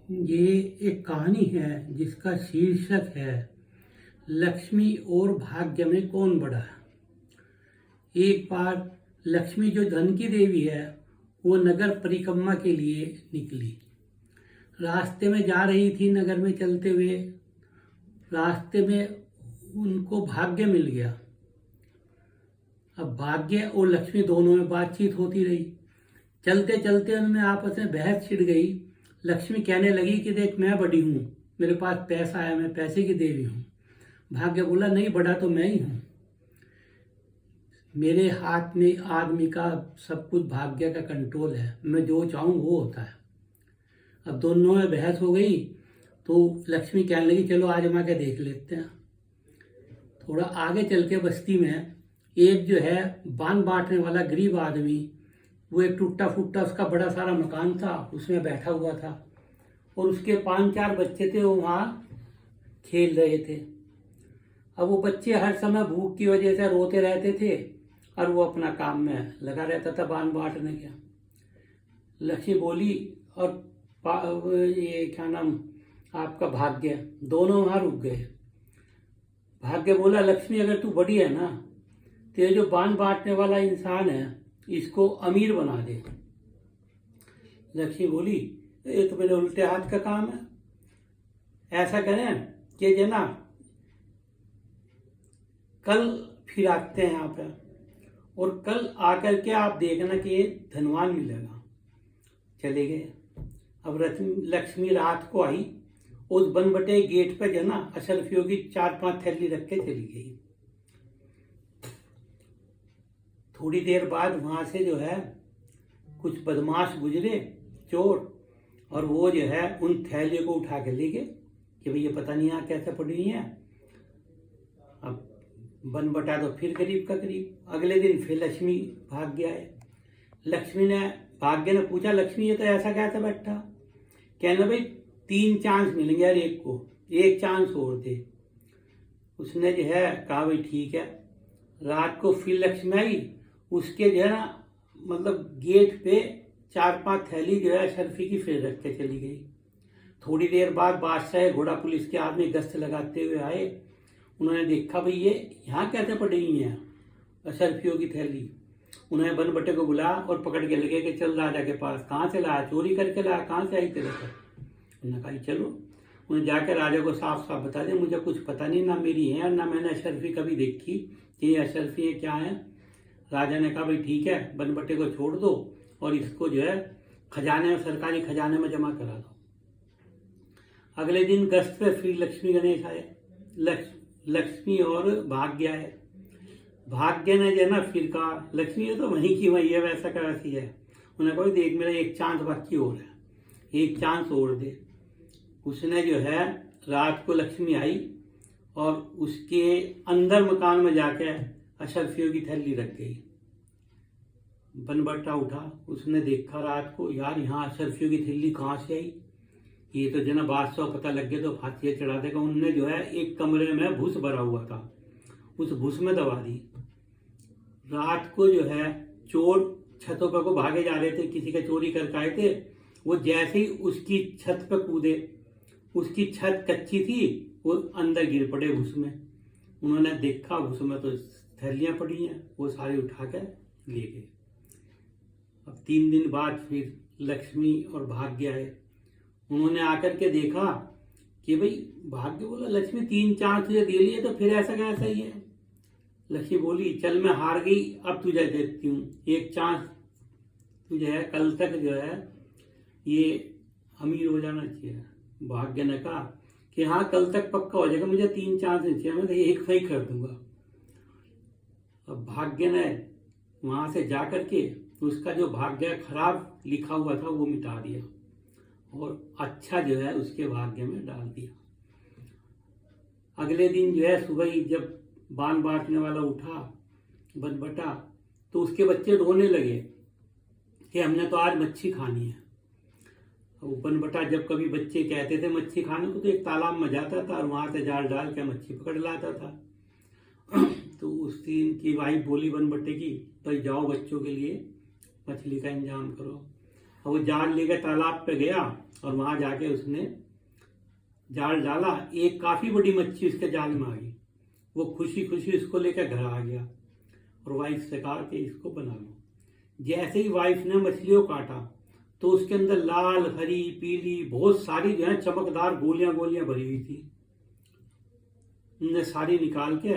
ये एक कहानी है जिसका शीर्षक है लक्ष्मी और भाग्य में कौन बड़ा। एक बार लक्ष्मी जो धन की देवी है वो नगर परिक्रमा के लिए निकली। रास्ते में जा रही थी, नगर में चलते हुए रास्ते में उनको भाग्य मिल गया। अब भाग्य और लक्ष्मी दोनों में बातचीत होती रही। चलते चलते उनमें आपस में बहस छिड़ गई। लक्ष्मी कहने लगी कि देख, मैं बड़ी हूँ, मेरे पास पैसा है, मैं पैसे की देवी हूँ। भाग्य बोला, नहीं, बड़ा तो मैं ही हूँ, मेरे हाथ में आदमी का सब कुछ भाग्य का कंट्रोल है, मैं जो चाहूँ वो होता है। अब दोनों में बहस हो गई तो लक्ष्मी कहने लगी, चलो आजमा के देख लेते हैं। थोड़ा आगे चल के बस्ती में एक जो है बांध बांटने वाला गरीब आदमी, वो एक टूटा फूटा उसका बड़ा सारा मकान था, उसमें बैठा हुआ था और उसके 5-4 बच्चे थे, वो वहाँ खेल रहे थे। अब वो बच्चे हर समय भूख की वजह से रोते रहते थे और वो अपना काम में लगा रहता था बांध बांटने का। लक्ष्मी बोली और ये क्या नाम आपका भाग्य, दोनों वहाँ रुक गए। भाग्य बोला, लक्ष्मी अगर तू बड़ी है ना तो ये जो बांध बांटने वाला इंसान है इसको अमीर बना दे। लक्ष्मी बोली, ये तो मेरे उल्टे हाथ का काम है। ऐसा करें कि जो ना कल फिर आते हैं यहाँ पे और कल आकर के आप देखना कि ये धनवान मिलेगा। चले गए। अब लक्ष्मी रात को आई, उस बनबटे गेट पे जो ना अशरफियों की 4-5 थैली रख के चली गई। थोड़ी देर बाद वहां से जो है कुछ बदमाश गुजरे, चोर, और वो जो है उन थैलियों को उठा के ले गए कि भाई ये पता नहीं यहाँ कैसे पड़ी हुई है। अब बन बटा तो फिर करीब का करीब। अगले दिन फिर लक्ष्मी भाग्य आए। भाग्य ने पूछा, लक्ष्मी ये तो ऐसा कैसे बैठा? कहना, भाई 3 चांस मिलेंगे यार, एक को 1 चांस और दे। उसने जो है कहा, भाई ठीक है। रात को फिर लक्ष्मी आई, उसके जो है ना मतलब गेट पे 4-5 थैली जो है शर्फी की फिर रख के चली गई। थोड़ी देर बाद बादशाह घोड़ा पुलिस के आदमी गश्त लगाते हुए आए। उन्होंने देखा, भाई ये यहाँ कैसे पड़ी हुई है अशरफियों की थैली। उन्होंने बन बटे को बुलाया और पकड़ के लगे कि चल राजा के पास। कहाँ से लाया? चोरी करके लाया? कहाँ से आई तेरे को? उन्होंने कहा, चलो। उन्हें जाकर राजा को साफ साफ बता दें, मुझे कुछ पता नहीं, ना मेरी है और ना मैंने अशरफी कभी देखी कि ये अशरफी है क्या है। राजा ने कहा, भाई ठीक है, बन बटे को छोड़ दो और इसको जो है खजाने में, सरकारी खजाने में जमा करा दो। अगले दिन गश्त पे फिर लक्ष्मी गणेश आए। लक्ष्मी और भाग्य आए। भाग्य ने जो है ना फिर कहा, लक्ष्मी ये तो वहीं की वही है, वैसा का वैसी है। उन्हें कहा, देख मेरा 1 चांस बाकी और है, 1 चांस और दे। उसने जो है रात को लक्ष्मी आई और उसके अंदर मकान में जाके अशरफियों की थैली रख गई। बनबट्टा उठा, उसने देखा रात को, यार यहाँ अशरफियों की थैली कहाँ से आई? ये तो जना बादशाह पता लग गया तो फांसी चढ़ा देगा। उनने जो है एक कमरे में भूस भरा हुआ था, उस भूस में दबा दी। रात को जो है चोर छतों पर को भागे जा रहे थे, किसी का चोरी करके आए थे। वो जैसे ही उसकी छत पर कूदे, उसकी छत कच्ची थी, वो अंदर गिर पड़े भूस में। उन्होंने देखा भूस में तो थैलियां पड़ी हैं, वो सारी उठा कर ले गए। अब 3 दिन बाद फिर लक्ष्मी और भाग्य आए। उन्होंने आकर के देखा कि भाई, भाग्य बोला, लक्ष्मी 3 चांस तुझे दे लिए तो फिर ऐसा कैसा ही है? लक्ष्मी बोली, चल मैं हार गई, अब तुझे देती हूँ 1 चांस। तुझे है कल तक जो है ये अमीर हो जाना चाहिए। भाग्य ने कहा कि हाँ, कल तक पक्का हो जाएगा, मुझे 3 चांस नहीं चाहिए, मैं 1 सही कर दूंगा। अब भाग्य ने वहां से जा करके उसका जो भाग्य खराब लिखा हुआ था वो मिटा दिया और अच्छा जो है उसके भाग्य में डाल दिया। अगले दिन जो है सुबह ही जब बांध बांटने वाला उठा बनबटा, तो उसके बच्चे रोने लगे कि हमने तो आज मच्छी खानी है। बनबटा जब कभी बच्चे कहते थे मच्छी खाने को तो एक तालाब में जाता था और वहां से जाल डाल के मच्छी पकड़ लाता था। तो उस दिन की वाइफ बोली बनबट्टे की, भाई जाओ बच्चों के लिए मछली का इंतजाम करो। और वो जाल लेकर तालाब पे गया और वहां जाके उसने जाल डाला, एक काफी बड़ी मच्छी उसके जाल में आ गई। वो खुशी खुशी उसको लेकर घर आ गया और वाइफ से कहा कि इसको बना लो। जैसे ही वाइफ ने मछलियों काटा तो उसके अंदर लाल, हरी, पीली बहुत सारी जो है चमकदार गोलियां भरी हुई थी। उनने सारी निकाल के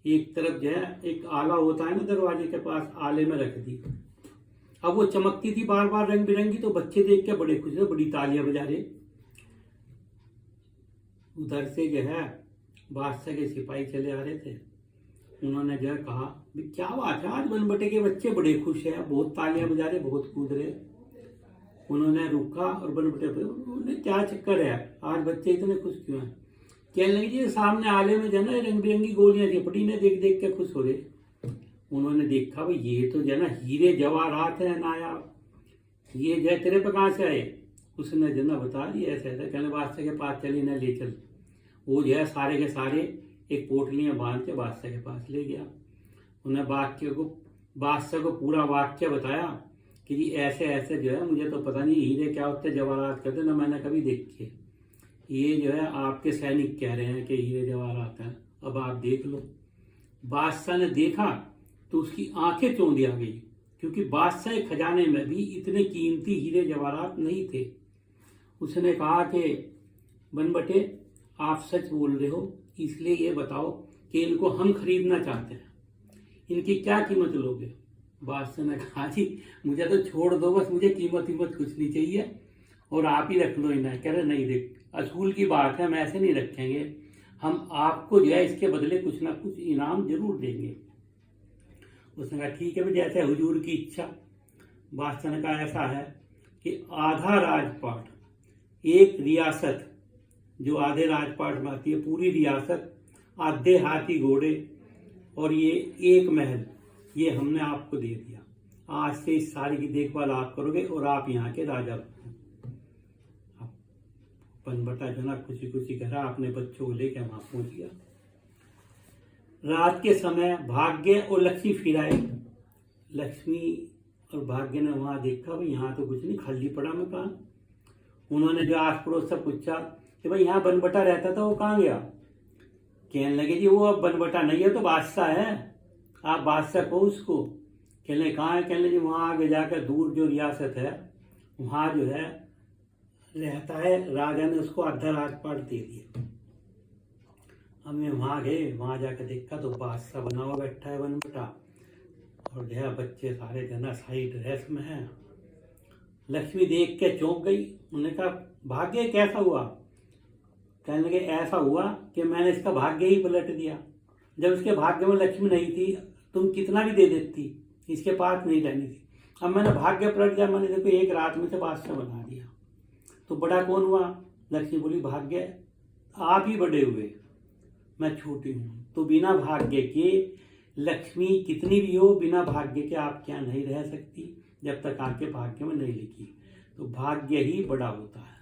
एक तरफ जो है एक आला होता है ना दरवाजे के पास, आले में रख दी। अब वो चमकती थी बार बार रंग बिरंगी, तो बच्चे देख के बड़े खुश थे, बड़ी तालियां बजा रहे। उधर से जो है बादशाह के सिपाही चले आ रहे थे। उन्होंने जो है कहा, क्या बात है, आज बनबटे के बच्चे बड़े खुश हैं, बहुत तालियां बजा रहे, बहुत कूद रहे। उन्होंने रुका और बनबटे पे क्या चक्कर है, आज बच्चे इतने खुश क्यों हैं? कहने लगे जी सामने आले में जो ना रंग बिरंगी गोलियां थी, पटी ने देख देख के खुश हो रहे। उन्होंने देखा भाई ये तो जो ना हीरे जवाहरात है नायाब, ये जो तेरे पे कहाँ से आए? उसने जो ना बता दिया ऐसे ऐसा। कहने बादशाह के पास चली ना ले चल। वो जो है सारे के सारे एक पोटलियां बांध के बादशाह के पास ले गया। उन्हें बादशाह को पूरा वाक्य बताया कि जी ऐसे ऐसे जो है, मुझे तो पता नहीं हीरे क्या होते, जवाहरात कहते ना, मैंने कभी देखे। ये जो है आपके सैनिक कह रहे हैं कि हीरे जवाहरात हैं, अब आप देख लो। बादशाह ने देखा तो उसकी आंखें चौंधी आ गई, क्योंकि बादशाह के खजाने में भी इतने कीमती हीरे जवाहरात नहीं थे। उसने कहा कि बनबटे आप सच बोल रहे हो, इसलिए ये बताओ कि इनको हम खरीदना चाहते हैं, इनकी क्या कीमत लोगे? बादशाह ने कहा जी मुझे तो छोड़ दो, बस मुझे कीमत कुछ नहीं चाहिए और आप ही रख लो इन्हें। कह रहे नहीं, देख असूल की बात है, हम ऐसे नहीं रखेंगे, हम आपको जो है इसके बदले कुछ ना कुछ इनाम जरूर देंगे। उसने कहा ठीक है भाई, जैसे हुजूर की इच्छा। बादशाह ने कहा ऐसा है कि आधा राजपाट, एक रियासत जो आधे राजपाट में आती है, पूरी रियासत, आधे हाथी घोड़े और ये एक महल, ये हमने आपको दे दिया। आज से इस सारी की देखभाल आप करोगे और आप यहाँ के राजा बनो। बनबटा जो ना खुशी खुशी करा, अपने बच्चों को लेकर वहां पहुंच गया। रात के समय भाग्य और लक्ष्मी फिर आए। लक्ष्मी और भाग्य ने वहां देखा भाई यहाँ तो कुछ नहीं, खाली पड़ा मकान। उन्होंने जो आस पड़ोस से पूछा कि भाई यहाँ बनबटा रहता था, वो कहाँ गया? कहने लगे जी वो अब बनबटा नहीं है, तो बादशाह है, आप बादशाह को उसको। कहने कहाँ है? कहने जी वहाँ आगे जाकर दूर जो रियासत है वहाँ जो है रहता है, राजा ने उसको आधा राजपाट दे दिया। हमने वहां गए, वहां जाकर देखा तो बादशाह बना हुआ बैठा है बनबटा, और जो है बच्चे सारे जना शाही ड्रेस में हैं। लक्ष्मी देख के चौंक गई। उन्होंने कहा भाग्य कैसा हुआ? कहने लगे ऐसा हुआ कि मैंने इसका भाग्य ही पलट दिया। जब इसके भाग्य में लक्ष्मी नहीं थी, तुम कितना भी दे देती, इसके पास नहीं रहनी थी। अब मैंने भाग्य पलट दिया, मैंने देखो एक रात में से बादशाह बना दिया। तो बड़ा कौन हुआ? लक्ष्मी बोली भाग्य आप ही बड़े हुए, मैं छोटी हूँ। तो बिना भाग्य के लक्ष्मी कितनी भी हो, बिना भाग्य के आप क्या नहीं रह सकती, जब तक आपके भाग्य में नहीं लिखी। तो भाग्य ही बड़ा होता है।